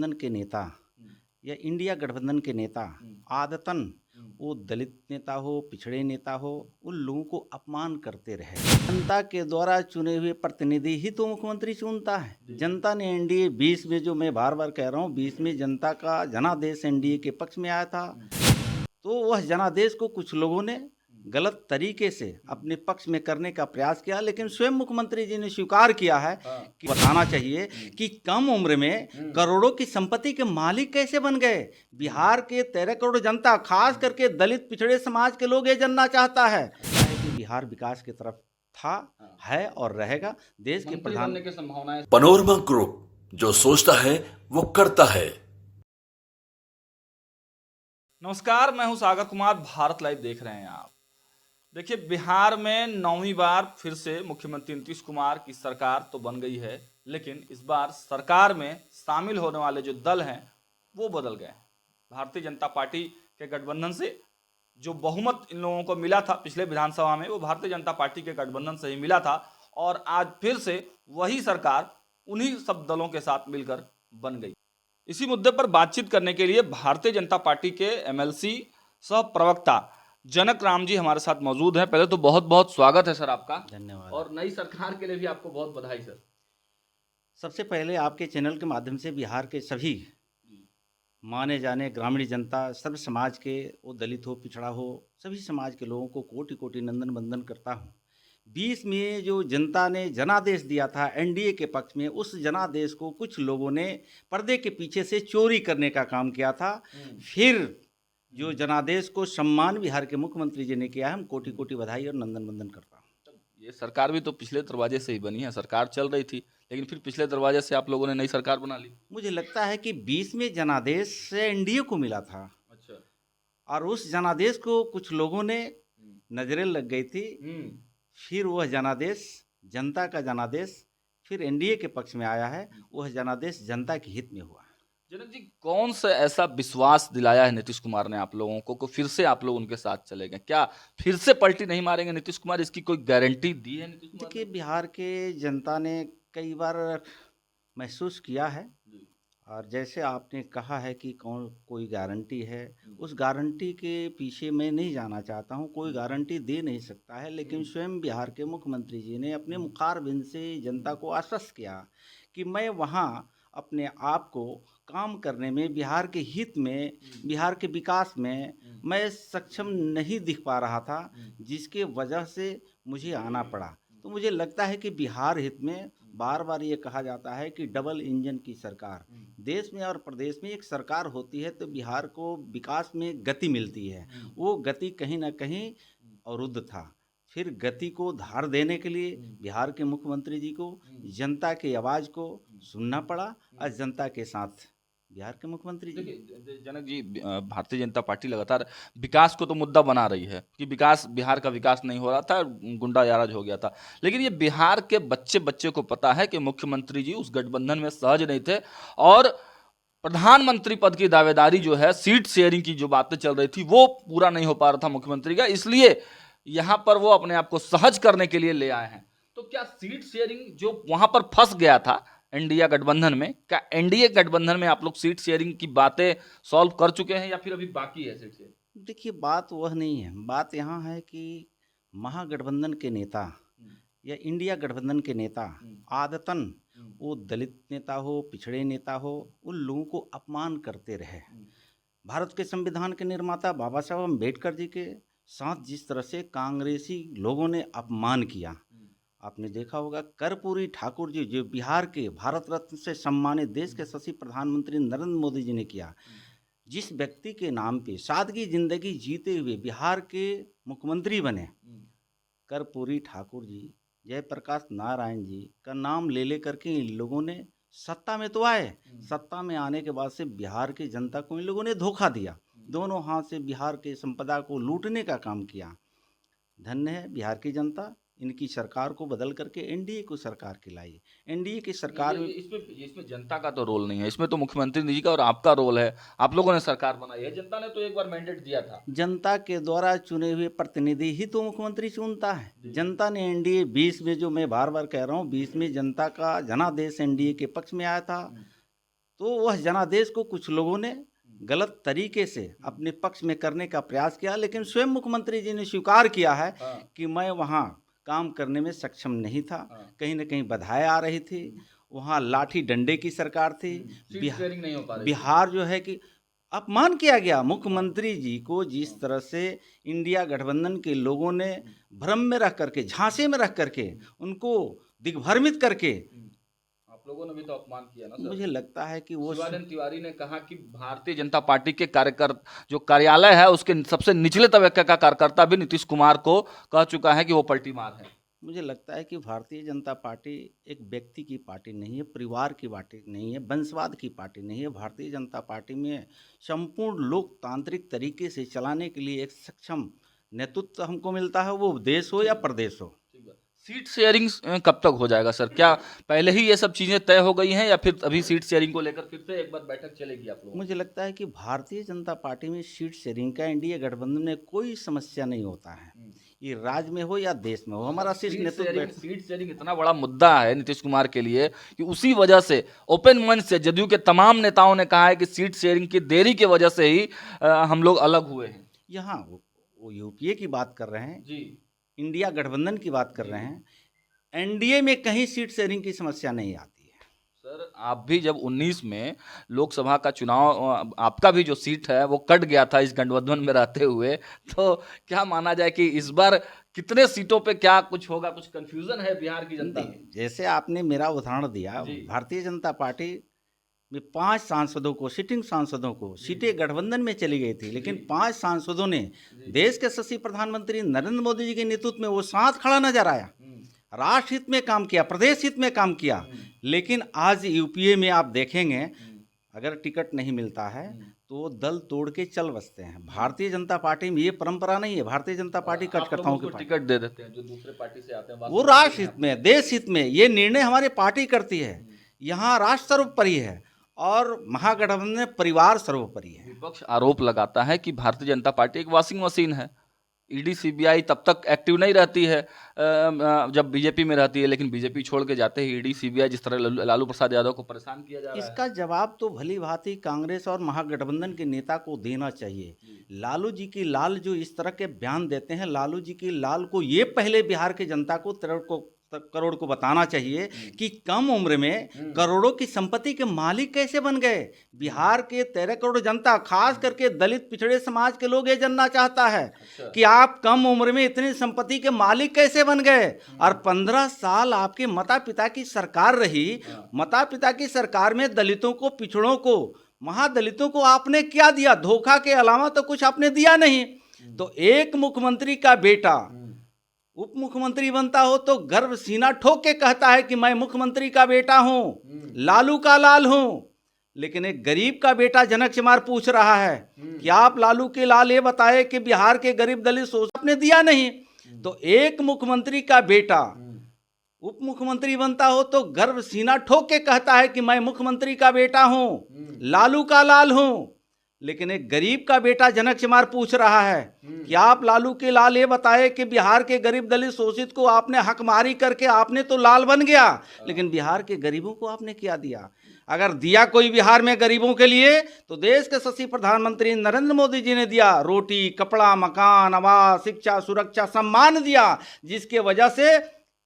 गठबंधन के नेता या इंडिया गठबंधन के नेता आदतन वो दलित नेता हो, पिछड़े नेता हो, उन लोगों को अपमान करते रहे। जनता के द्वारा चुने हुए प्रतिनिधि ही तो मुख्यमंत्री चुनता है। जनता ने एनडीए 20 में, जो मैं बार बार कह रहा हूँ, 20 में जनता का जनादेश एनडीए के पक्ष में आया था, तो वह जनादेश को कुछ लोगों ने गलत तरीके से अपने पक्ष में करने का प्रयास किया, लेकिन स्वयं मुख्यमंत्री जी ने स्वीकार किया है कि बताना चाहिए कि कम उम्र में करोड़ों की संपत्ति के मालिक कैसे बन गए। बिहार के 13 करोड़ जनता, खास करके दलित पिछड़े समाज के लोग ये जानना चाहता है कि बिहार विकास की तरफ था, है और रहेगा। देश के प्रधान बनने की संभावनाएं। पनोरमा ग्रुप, जो सोचता है वो करता है। नमस्कार, मैं हूं सागर कुमार। भारत लाइव देख रहे हैं आप। देखिए, बिहार में 9वीं बार फिर से मुख्यमंत्री नीतीश कुमार की सरकार तो बन गई है, लेकिन इस बार सरकार में शामिल होने वाले जो दल हैं वो बदल गए हैं। भारतीय जनता पार्टी के गठबंधन से जो बहुमत इन लोगों को मिला था पिछले विधानसभा में, वो भारतीय जनता पार्टी के गठबंधन से ही मिला था, और आज फिर से वही सरकार उन्हीं सब दलों के साथ मिलकर बन गई। इसी मुद्दे पर बातचीत करने के लिए भारतीय जनता पार्टी के एमएलसी सह प्रवक्ता जनक राम जी हमारे साथ मौजूद हैं। पहले तो बहुत बहुत स्वागत है सर आपका। धन्यवाद। और नई सरकार के लिए भी आपको बहुत बधाई सर। सबसे पहले आपके चैनल के माध्यम से बिहार के सभी माने जाने ग्रामीण जनता, सब समाज के, वो दलित हो, पिछड़ा हो, सभी समाज के लोगों को कोटि कोटि नंदन वंदन करता हूँ। 20 में जो जनता ने जनादेश दिया था एनडीए के पक्ष में, उस जनादेश को कुछ लोगों ने पर्दे के पीछे से चोरी करने का काम किया था। फिर जो जनादेश को सम्मान बिहार के मुख्यमंत्री जी ने किया है, हम कोटि कोटि बधाई और नंदन वंदन करता हूँ। ये सरकार भी तो पिछले दरवाजे से ही बनी है। सरकार चल रही थी, लेकिन फिर पिछले दरवाजे से आप लोगों ने नई सरकार बना ली। मुझे लगता है कि 20 में जनादेश से एनडीए को मिला था। अच्छा। और उस जनादेश को कुछ लोगों ने नजरें लग गई थी। फिर वह जनादेश, जनता का जनादेश, फिर एनडीए के पक्ष में आया है। वह जनादेश जनता के हित में हुआ। जनक जी, कौन सा ऐसा विश्वास दिलाया है नीतीश कुमार ने आप लोगों को फिर से आप लोग उनके साथ चले गए? क्या फिर से पलटी नहीं मारेंगे नीतीश कुमार? इसकी कोई गारंटी दी है नीतीश कुमार देखिए, बिहार के जनता ने कई बार महसूस किया है, और जैसे आपने कहा है कि कोई गारंटी है, उस गारंटी के पीछे मैं नहीं जाना चाहता हूं। कोई गारंटी दे नहीं सकता है, लेकिन स्वयं बिहार के मुख्यमंत्री जी ने अपने मुखारबिंद से जनता को आश्वस्त किया कि मैं वहां अपने आप को काम करने में, बिहार के हित में, बिहार के विकास में मैं सक्षम नहीं दिख पा रहा था, जिसके वजह से मुझे आना पड़ा। तो मुझे लगता है कि बिहार हित में, बार बार ये कहा जाता है कि डबल इंजन की सरकार, देश में और प्रदेश में एक सरकार होती है तो बिहार को विकास में गति मिलती है। वो गति कहीं ना कहीं अवरुद्ध था। फिर गति को धार देने के लिए बिहार के मुख्यमंत्री जी को जनता की आवाज़ को सुनना पड़ा, और जनता के साथ बिहार के मुख्यमंत्री जी। देखिए जनक जी, भारतीय जनता पार्टी लगातार विकास को तो मुद्दा बना रही है कि विकास, बिहार का विकास नहीं हो रहा था, गुंडा राज हो गया था। लेकिन ये बिहार के बच्चे बच्चे को पता है कि मुख्यमंत्री जी उस गठबंधन में सहज नहीं थे, और प्रधानमंत्री पद की दावेदारी जो है, सीट शेयरिंग की जो बातें चल रही थी, वो पूरा नहीं हो पा रहा था मुख्यमंत्री का, इसलिए यहां पर वो अपने आप को सहज करने के लिए ले आए हैं। तो क्या सीट शेयरिंग जो वहां पर फंस गया था एनडीए गठबंधन में, क्या एनडीए गठबंधन में आप लोग सीट शेयरिंग की बातें सॉल्व कर चुके हैं या फिर अभी बाकी है सीट शेयरिंग? देखिए, बात वह नहीं है। बात यहाँ है कि महागठबंधन के नेता या इंडिया गठबंधन के नेता आदतन वो दलित नेता हो, पिछड़े नेता हो, उन लोगों को अपमान करते रहे। भारत के संविधान के निर्माता बाबा साहब अम्बेडकर जी के साथ जिस तरह से कांग्रेसी लोगों ने अपमान किया, आपने देखा होगा। कर्पूरी ठाकुर जी, जो बिहार के भारत रत्न से सम्मानित देश के यशस्वी प्रधानमंत्री नरेंद्र मोदी जी ने किया, जिस व्यक्ति के नाम पे सादगी जिंदगी जीते हुए बिहार के मुख्यमंत्री बने, कर्पूरी ठाकुर जी, जयप्रकाश नारायण जी का नाम ले करके इन लोगों ने सत्ता में तो आए। सत्ता में आने के बाद से बिहार की जनता को इन लोगों ने धोखा दिया। दोनों हाथ से बिहार के संपदा को लूटने का काम किया। धन्य है बिहार की जनता, इनकी सरकार को बदल करके एनडीए को सरकार की लाई। एनडीए की सरकार में इसमें जनता का तो रोल नहीं है, इसमें तो मुख्यमंत्री जी का और आपका रोल है। आप लोगों ने सरकार बनाई है, जनता ने तो एक बार मैंडेट दिया था। जनता के द्वारा चुने हुए प्रतिनिधि ही तो मुख्यमंत्री चुनता है। जनता ने एनडीए 20 में, जो मैं बार बार कह रहा हूँ, 20 में जनता का जनादेश एनडीए के पक्ष में आया था, तो वह जनादेश को कुछ लोगों ने गलत तरीके से अपने पक्ष में करने का प्रयास किया, लेकिन स्वयं मुख्यमंत्री जी ने स्वीकार किया है कि मैं वहाँ काम करने में सक्षम नहीं था। कहीं न कहीं बाधाएं आ रही थी, वहाँ लाठी डंडे की सरकार थी, सीट शेयरिंग नहीं हो पा रही थी। बिहार जो है कि अपमान किया गया मुख्यमंत्री जी को। जिस तरह से इंडिया गठबंधन के लोगों ने भ्रम में रख करके, झांसे में रख करके, उनको दिग्भ्रमित करके, आप लोगों ने भी तो अपमान किया ना सर। मुझे लगता है कि वो शिवानंद तिवारी ने कहा कि भारतीय जनता पार्टी के कार्यकर्ता जो कार्यालय है उसके सबसे निचले तबके का कार्यकर्ता भी नीतीश कुमार को कह चुका है कि वो पलटी मार है। मुझे लगता है कि भारतीय जनता पार्टी एक व्यक्ति की पार्टी नहीं है, परिवार की पार्टी नहीं है, वंशवाद की पार्टी नहीं है। भारतीय जनता पार्टी में संपूर्ण लोकतांत्रिक तरीके से चलाने के लिए एक सक्षम नेतृत्व हमको मिलता है, वो देश हो या प्रदेश हो। सीट शेयरिंग कब तक हो जाएगा सर? क्या पहले ही ये सब चीजें तय हो गई हैं या फिर अभी सीट शेयरिंग को लेकर फिर से एक बार बैठक चलेगी आप लोगों? मुझे लगता है कि भारतीय जनता पार्टी में सीट शेयरिंग का इंडिया गठबंधन में कोई समस्या नहीं होता है, ये राज्य में हो या देश में हो। हमारा शीर्ष नेतृत्व सीट शेयरिंग इतना बड़ा मुद्दा है नीतीश कुमार के लिए कि उसी वजह से ओपन मंच से जदयू के तमाम नेताओं ने कहा है कि सीट शेयरिंग की देरी की वजह से ही हम लोग अलग हुए हैं। यहाँ वो यूपीए की बात कर रहे हैं जी, इंडिया गठबंधन की बात कर रहे हैं, एनडीए में कहीं सीट शेयरिंग की समस्या नहीं आती है। सर आप भी जब 19 में लोकसभा का चुनाव, आपका भी जो सीट है वो कट गया था इस गठबंधन में रहते हुए, तो क्या माना जाए कि इस बार कितने सीटों पे क्या कुछ होगा? कुछ कंफ्यूजन है बिहार की जनता में? जैसे आपने मेरा उदाहरण दिया, भारतीय जनता पार्टी में 5 सांसदों को, सिटिंग सांसदों को सीटें गठबंधन में चली गई थी, लेकिन 5 सांसदों ने देश के यशस्वी प्रधानमंत्री नरेंद्र मोदी जी के नेतृत्व में वो साथ खड़ा नजर आया, राष्ट्र हित में काम किया, प्रदेश हित में काम किया। लेकिन आज यूपीए में आप देखेंगे अगर टिकट नहीं मिलता है तो दल तोड़ के चल बसते हैं। भारतीय जनता पार्टी में ये परंपरा नहीं है। भारतीय जनता पार्टी कटकर्ताओं की टिकट दे देते हैं जो दूसरे पार्टी से आते हैं, वो राष्ट्र हित में, देश हित में ये निर्णय हमारी पार्टी करती है। यहाँ राष्ट्र सर्वोपरि है और महागठबंधन में परिवार सर्वोपरि है। विपक्ष आरोप लगाता है कि भारतीय जनता पार्टी एक वॉशिंग मशीन है, ईडी सीबीआई तब तक एक्टिव नहीं रहती है जब बीजेपी में रहती है, लेकिन बीजेपी छोड़ के जाते ही ईडी सीबीआई जिस तरह लालू प्रसाद यादव को परेशान किया जा रहा है, इसका जवाब तो भली भांति कांग्रेस और महागठबंधन के नेता को देना चाहिए। लालू जी की लाल जो इस तरह के बयान देते हैं, लालू जी की लाल को ये पहले बिहार की जनता को करोड़ को बताना चाहिए कि कम उम्र में करोड़ों की संपत्ति के मालिक कैसे बन गए। बिहार के 13 करोड़ जनता, खास करके दलित पिछड़े समाज के लोग ये जानना चाहता है कि आप कम उम्र में इतनी संपत्ति के मालिक कैसे बन गए। और 15 साल आपके माता पिता की सरकार रही, माता पिता की सरकार में दलितों को, पिछड़ों को, महादलितों को आपने क्या दिया? धोखा के अलावा तो कुछ आपने दिया नहीं। तो एक मुख्यमंत्री का बेटा उप मुख्यमंत्री बनता हो तो गर्व सीना ठोक के कहता है कि मैं मुख्यमंत्री का बेटा हूं, लालू का लाल हूं। लेकिन एक गरीब का बेटा जनक चमार पूछ रहा है कि आप लालू के लाल, ये बताए कि बिहार के गरीब दलित शोषण आपने दिया नहीं। तो एक मुख्यमंत्री का बेटा उप मुख्यमंत्री बनता हो तो गर्व सीना ठोक के कहता है कि मैं मुख्यमंत्री का बेटा हूं, लालू का लाल हूं। लेकिन एक गरीब का बेटा जनक चमार पूछ रहा है कि आप लालू के लाल, ये बताए कि बिहार के गरीब दलित शोषित को आपने हकमारी करके आपने तो लाल बन गया, लेकिन बिहार के गरीबों को आपने क्या दिया? अगर दिया कोई बिहार में गरीबों के लिए तो देश के यशस्वी प्रधानमंत्री नरेंद्र मोदी जी ने दिया। रोटी, कपड़ा, मकान, आवास, शिक्षा, सुरक्षा, सम्मान दिया, जिसके वजह से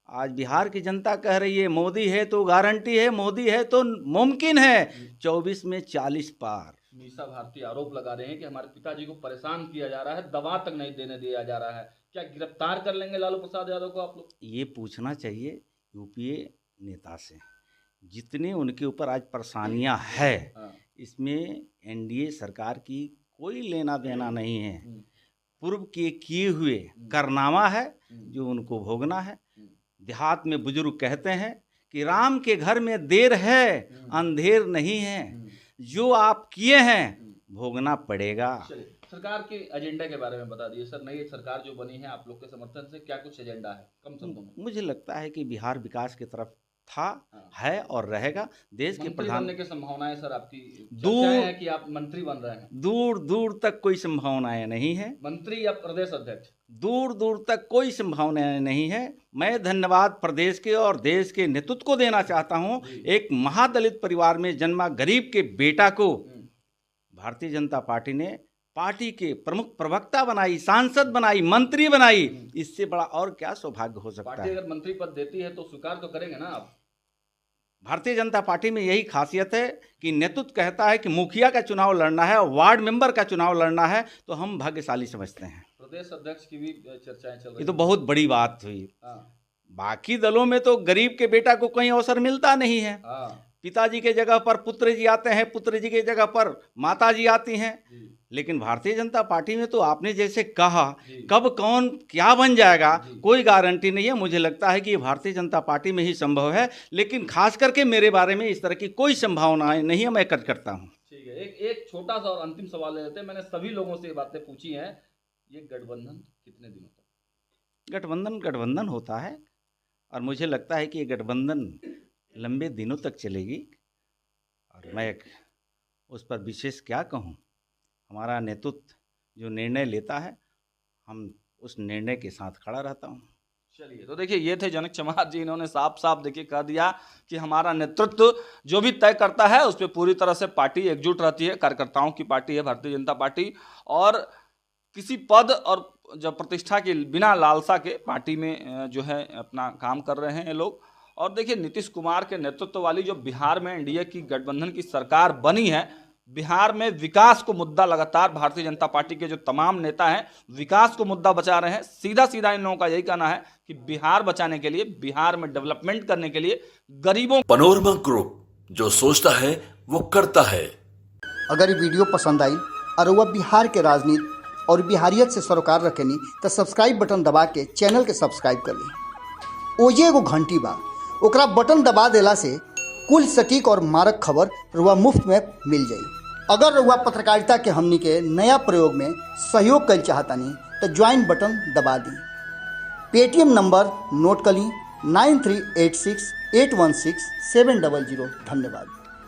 आज बिहार की जनता कह रही है मोदी है तो गारंटी है, मोदी है तो मुमकिन है। 24 में 40 पार। मीसा भारती आरोप लगा रहे हैं कि हमारे पिताजी को परेशान किया जा रहा है, दवा तक नहीं देने दिया जा रहा है। क्या गिरफ्तार कर लेंगे लालू प्रसाद यादव को आप लोग? ये पूछना चाहिए यूपीए नेता से। जितने उनके ऊपर आज परेशानियां है, इसमें एनडीए सरकार की कोई लेना देना नहीं है। पूर्व के किए हुए कारनामा है जो उनको भोगना है। देहात में बुजुर्ग कहते हैं कि राम के घर में देर है, अंधेर नहीं है। जो आप किए हैं भोगना पड़ेगा। सरकार के एजेंडा के बारे में बता दिए सर। नई सरकार जो बनी है आप लोग के समर्थन से क्या कुछ एजेंडा है कम शब्दों में? मुझे लगता है कि बिहार विकास की तरफ था, है और रहेगा। देश के मंत्री प्रधान बनने की संभावनाएं सर आपकी दूर- चर्चाएं हैं कि आप मंत्री बन रहे हैं, दूर दूर तक कोई संभावनाएं नहीं है, मंत्री या प्रदेश अध्यक्ष? दूर दूर तक कोई संभावनाएं नहीं है। मैं धन्यवाद प्रदेश के और देश के नेतृत्व को देना चाहता हूं। एक महादलित परिवार में जन्मा गरीब के बेटा को भारतीय जनता पार्टी ने पार्टी के प्रमुख प्रवक्ता बनाई, सांसद बनाई, मंत्री बनाई। इससे बड़ा और क्या सौभाग्य हो सकता पार्टी है। अगर मंत्री पद देती है तो स्वीकार तो करेंगे ना आप? भारतीय जनता पार्टी में यही खासियत है कि नेतृत्व कहता है कि मुखिया का चुनाव लड़ना है और वार्ड मेंबर का चुनाव लड़ना है, तो हम भाग्यशाली समझते हैं। प्रदेश अध्यक्ष की भी चर्चाएं चल रही ये तो बहुत बड़ी बात हुई। हाँ, बाकी दलों में तो गरीब के बेटा को कहीं अवसर मिलता नहीं है। हाँ, पिताजी के जगह पर पुत्र जी आते हैं, पुत्र जी के जगह पर माता जी आती हैं। जी, लेकिन भारतीय जनता पार्टी में तो आपने जैसे कहा, जी। कब कौन क्या बन जाएगा जी। कोई गारंटी नहीं है। मुझे लगता है कि ये भारतीय जनता पार्टी में ही संभव है, लेकिन खास करके मेरे बारे में इस तरह की कोई संभावनाएं नहीं है। मैं कट करता हूँ। ठीक है, एक छोटा सा और अंतिम सवाल ले लेते हैं। मैंने सभी लोगों से ये बातें पूछी हैं, ये गठबंधन कितने दिनों तक? गठबंधन गठबंधन होता है और मुझे लगता है कि ये गठबंधन लंबे दिनों तक चलेगी और मैं उस पर विशेष क्या कहूँ। हमारा नेतृत्व जो निर्णय लेता है, हम उस निर्णय के साथ खड़ा रहता हूँ। चलिए, तो देखिए ये थे जनक चमार जी। इन्होंने साफ साफ देखिए कह दिया कि हमारा नेतृत्व जो भी तय करता है उस पर पूरी तरह से पार्टी एकजुट रहती है। कार्यकर्ताओं की पार्टी है भारतीय जनता पार्टी, और किसी पद और जब प्रतिष्ठा के बिना लालसा के पार्टी में जो है अपना काम कर रहे हैं ये लोग। और देखिए नीतीश कुमार के नेतृत्व वाली जो बिहार में एनडीए की गठबंधन की सरकार बनी है, बिहार में विकास को मुद्दा लगातार भारतीय जनता पार्टी के जो तमाम नेता हैं विकास को मुद्दा बचा रहे हैं। सीधा सीधा इन लोगों का यही कहना है कि बिहार बचाने के लिए, बिहार में डेवलपमेंट करने के लिए गरीबों पनोरमा ग्रुप, जो सोचता है वो करता है। अगर ये वीडियो पसंद आई और वह बिहार के राजनीति और बिहारियत से सरोकार रखेनी तो सब्सक्राइब बटन दबा के चैनल के सब्सक्राइब कर ली। ओजे एगो घंटी बा, ओकरा बटन दबा देला से कुल सटीक और मारक खबर रुआ मुफ्त में मिल जाई। अगर रुआ पत्रकारिता के हमनी के नया प्रयोग में सहयोग कर चाहतानी तो ज्वाइन बटन दबा दी। पेटीएम नंबर नोट कर ली 9386816700। धन्यवाद।